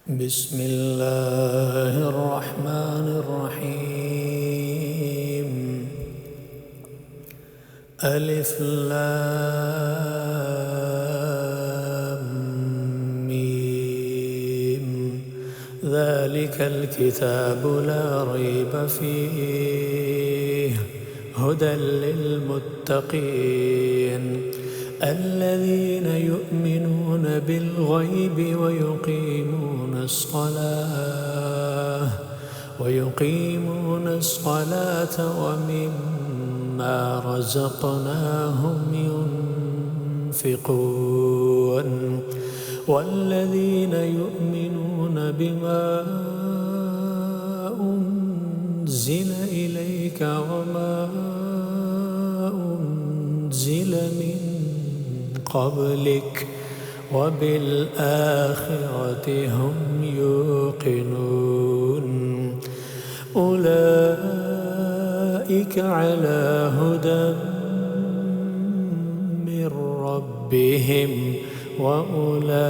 بسم الله الرحمن الرحيم. ألف لام ميم. ذلك الكتاب لا ريب فيه هدى للمتقين الذين يؤمنون بالغيب ويقيمون الصلاة ومما رزقناهم ينفقون والذين يؤمنون بما أنزل إليك وما أنزل من قبلك وبالآخرة هم يوقنون أولئك على هدى من ربهم وأولئك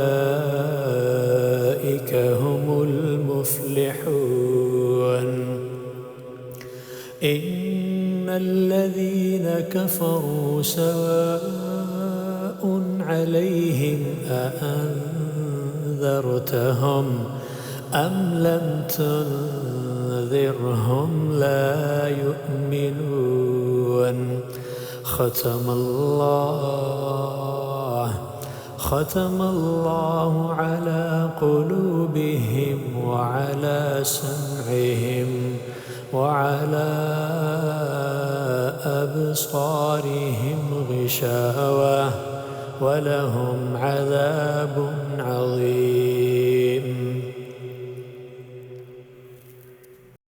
هم المفلحون. إن الذين كفروا سواء عليهم أأنذرتهم أم لم تنذرهم لا يؤمنون. ختم الله على قلوبهم وعلى سمعهم